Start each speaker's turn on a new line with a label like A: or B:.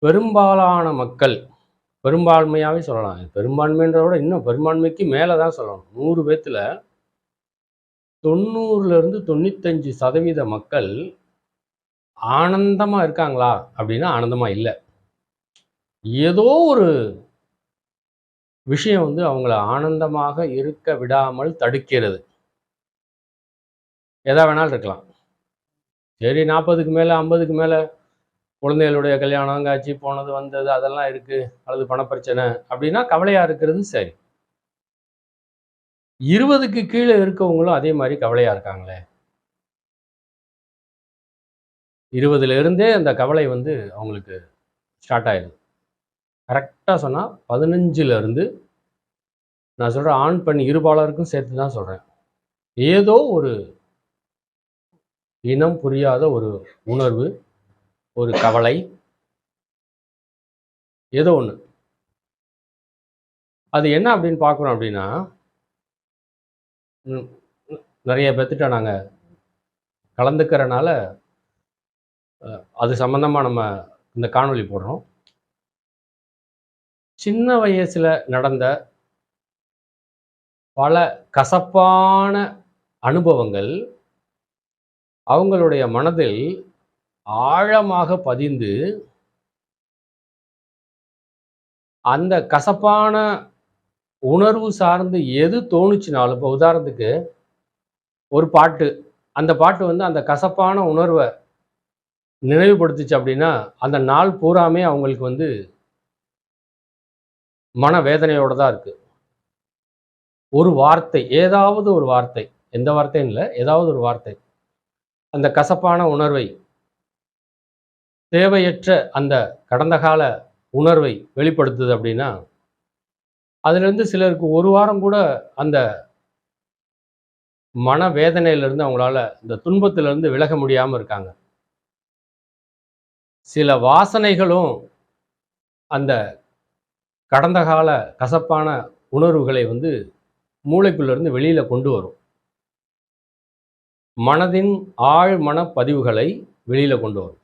A: பெரும்பாலான மக்கள், பெரும்பான்மையாவே சொல்லலாம். பெரும்பான்மைன்றத விட இன்னும் பெரும்பான்மைக்கு மேல தான் சொல்லணும். 100 பேத்துல 90லிருந்து 95% மக்கள் ஆனந்தமா இருக்காங்களா? அப்படின்னா ஆனந்தமா இல்ல. ஏதோ ஒரு விஷயம் அவங்கள ஆனந்தமாக இருக்க விடாமல் தடுக்கிறது. எதா வேணாலும் இருக்கலாம். சரி 40க்கு மேல, 50க்கு மேல குழந்தைகளுடைய கல்யாணம், காட்சி, போனது, வந்தது அதெல்லாம் இருக்கு. அல்லது பணப்பிரச்சனை அப்படின்னா கவலையா இருக்கிறது சரி. 20க்கு கீழ இருக்கவங்களும் அதே மாரி கவலையா இருக்காங்களே. 20ல இருந்தே அந்த கவலை அவங்களுக்கு ஸ்டார்ட் ஆயிடுது. கரெக்ட்டா சொன்னா 15ல இருந்து நான் சொல்றேன் ஆண், பெண் இருபாலருக்கும் சேர்த்து தான் சொல்றேன். ஏதோ ஒரு இனம் புரியாத ஒரு உணர்வு, ஒரு கவலை, ஏதோ ஒண்ணு. அது என்ன அப்படின்னு பார்க்குறோம் அப்படின்னா, ம் நெறைய பேத்துட்ட நாங்க கலந்துக்கிறனால, அது சம்மந்தமா நம்ம இந்த காணொளி போடுறோம். சின்ன வயசுல நடந்த பல கசப்பான அனுபவங்கள் அவங்களுடைய மனதில் ஆழமாக பதிந்து, அந்த கசப்பான உணர்வு சார்ந்து எது தோணுச்சுனாலும், இப்போ உதாரணத்துக்கு ஒரு பாட்டு, அந்த பாட்டு அந்த கசப்பான உணர்வ நினைவுபடுத்துச்சு அப்படின்னா, அந்த நாள் பூராமே அவங்களுக்கு மனவேதனையோட தான் இருக்கு. ஒரு வார்த்தை, ஏதாவது ஒரு வார்த்தை, எந்த வார்த்தையும் இல்ல, ஏதாவது ஒரு வார்த்தை. அந்த கசப்பான உணர்வை, தேவையற்ற அந்த கடந்த கால உணர்வை வெளிப்படுத்துது அப்படின்னா, அதிலிருந்து சிலருக்கு 1 வாரம் கூட அந்த மனவேதனையிலிருந்து அவங்களால, இந்த துன்பத்திலிருந்து விலக முடியாம இருக்காங்க. சில வாசனைகளும் அந்த கடந்த கால கசப்பான உணர்வுகளை மூளைக்குள்ள இருந்து வெளியில கொண்டு வரும். மனதின் ஆழ் மனப்பதிவுகளை வெளியில கொண்டு வரும்.